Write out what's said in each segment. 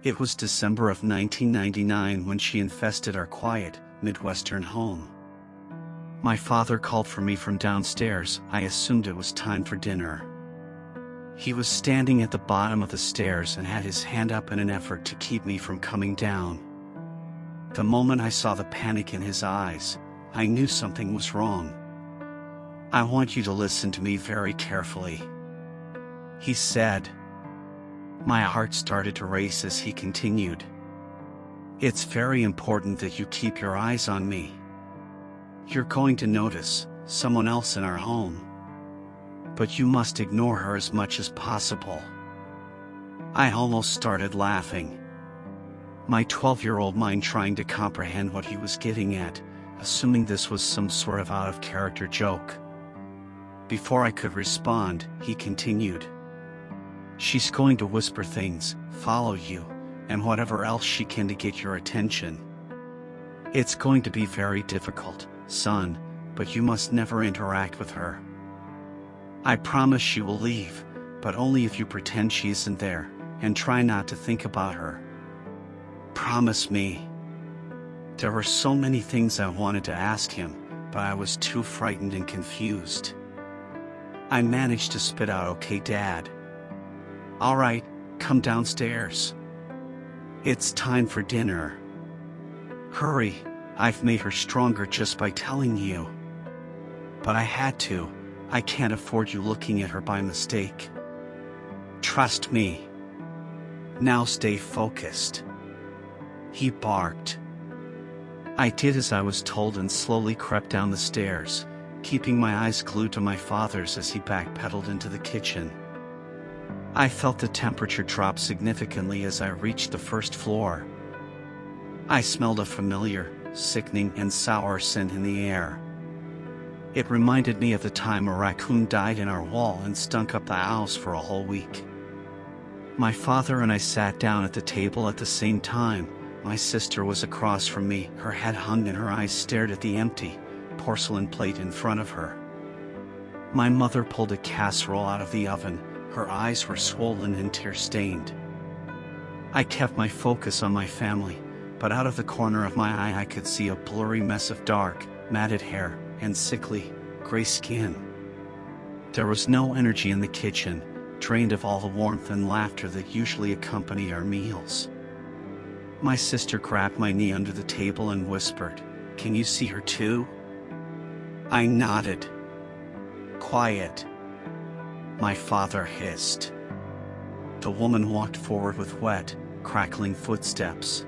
It was December of 1999 when she infested our quiet, Midwestern home. My father called for me from downstairs. I assumed it was time for dinner. He was standing at the bottom of the stairs and had his hand up in an effort to keep me from coming down. The moment I saw the panic in his eyes, I knew something was wrong. "I want you to listen to me very carefully," he said. My heart started to race as he continued. "It's very important that you keep your eyes on me. You're going to notice someone else in our home, but you must ignore her as much as possible." I almost started laughing. My 12-year-old mind trying to comprehend what he was getting at, assuming this was some sort of out-of-character joke. Before I could respond, he continued. "She's going to whisper things, follow you, and whatever else she can to get your attention. It's going to be very difficult, son, but you must never interact with her. I promise she will leave, but only if you pretend she isn't there, and try not to think about her. Promise me." There were so many things I wanted to ask him, but I was too frightened and confused. I managed to spit out, "Okay, Dad. All right, come downstairs. It's time for dinner. Hurry, I've made her stronger just by telling you. But I had to. I can't afford you looking at her by mistake. Trust me. Now stay focused." He barked. I did as I was told and slowly crept down the stairs, keeping my eyes glued to my father's as he backpedaled into the kitchen. I felt the temperature drop significantly as I reached the first floor. I smelled a familiar, sickening and sour scent in the air. It reminded me of the time a raccoon died in our wall and stunk up the house for a whole week. My father and I sat down at the table at the same time. My sister was across from me, her head hung and her eyes stared at the empty porcelain plate in front of her. My mother pulled a casserole out of the oven. Her eyes were swollen and tear-stained. I kept my focus on my family, but out of the corner of my eye I could see a blurry mess of dark, matted hair, and sickly, gray skin. There was no energy in the kitchen, drained of all the warmth and laughter that usually accompany our meals. My sister grabbed my knee under the table and whispered, "Can you see her too?" I nodded. "Quiet," my father hissed. The woman walked forward with wet, crackling footsteps.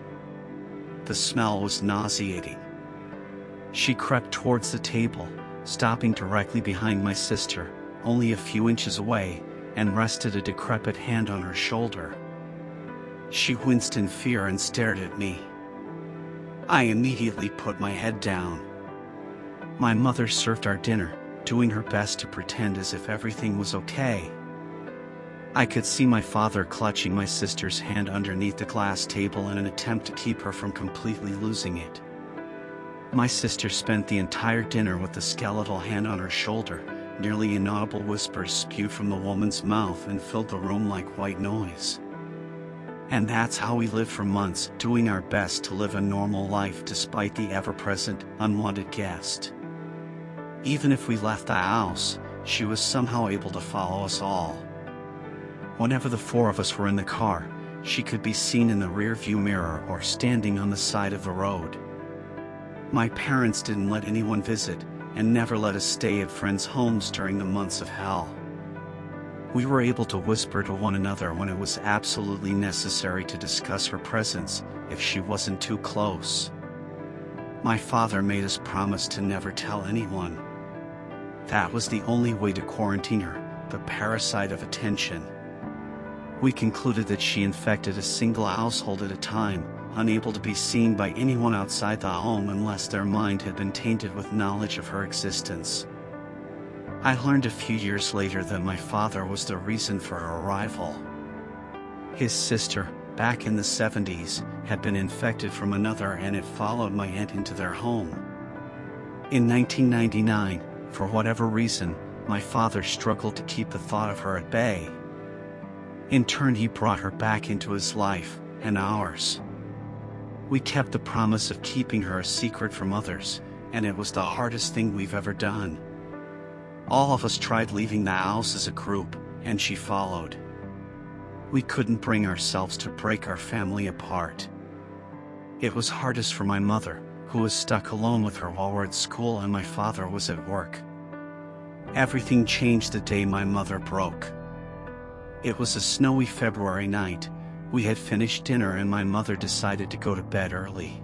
The smell was nauseating. She crept towards the table, stopping directly behind my sister, only a few inches away, and rested a decrepit hand on her shoulder. She winced in fear and stared at me. I immediately put my head down. My mother served our dinner, doing her best to pretend as if everything was okay. I could see my father clutching my sister's hand underneath the glass table in an attempt to keep her from completely losing it. My sister spent the entire dinner with the skeletal hand on her shoulder. Nearly inaudible whispers spewed from the woman's mouth and filled the room like white noise. And that's how we lived for months, doing our best to live a normal life despite the ever-present, unwanted guest. Even if we left the house, she was somehow able to follow us all. Whenever the four of us were in the car, she could be seen in the rear-view mirror or standing on the side of the road. My parents didn't let anyone visit, and never let us stay at friends' homes during the months of hell. We were able to whisper to one another when it was absolutely necessary to discuss her presence, if she wasn't too close. My father made us promise to never tell anyone. That was the only way to quarantine her, the parasite of attention. We concluded that she infected a single household at a time, unable to be seen by anyone outside the home unless their mind had been tainted with knowledge of her existence. I learned a few years later that my father was the reason for her arrival. His sister, back in the 70s, had been infected from another and it followed my aunt into their home. In 1999, for whatever reason, my father struggled to keep the thought of her at bay. In turn, he brought her back into his life, and ours. We kept the promise of keeping her a secret from others, and it was the hardest thing we've ever done. All of us tried leaving the house as a group, and she followed. We couldn't bring ourselves to break our family apart. It was hardest for my mother, who was stuck alone with her while we're at school and my father was at work. Everything changed the day my mother broke. It was a snowy February night. We had finished dinner and my mother decided to go to bed early.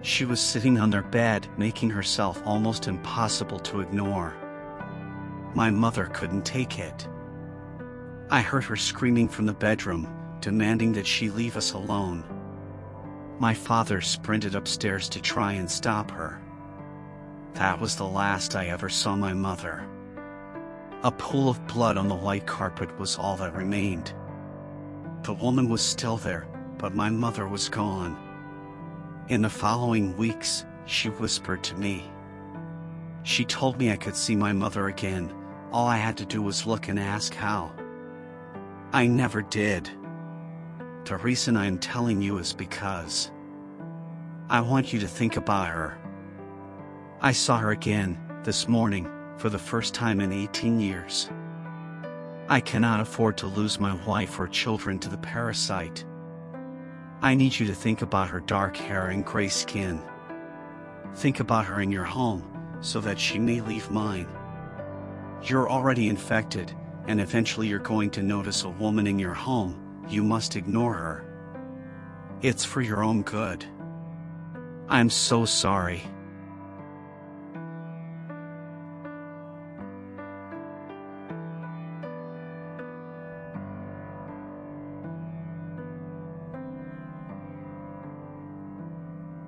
She was sitting on their bed, making herself almost impossible to ignore. My mother couldn't take it. I heard her screaming from the bedroom, demanding that she leave us alone. My father sprinted upstairs to try and stop her. That was the last I ever saw my mother. A pool of blood on the white carpet was all that remained. The woman was still there, but my mother was gone. In the following weeks, she whispered to me. She told me I could see my mother again. All I had to do was look and ask how. I never did. The reason I am telling you is because I want you to think about her. I saw her again, this morning, for the first time in 18 years. I cannot afford to lose my wife or children to the parasite. I need you to think about her dark hair and gray skin. Think about her in your home, so that she may leave mine. You're already infected, and eventually you're going to notice a woman in your home. You must ignore her. It's for your own good. I'm so sorry.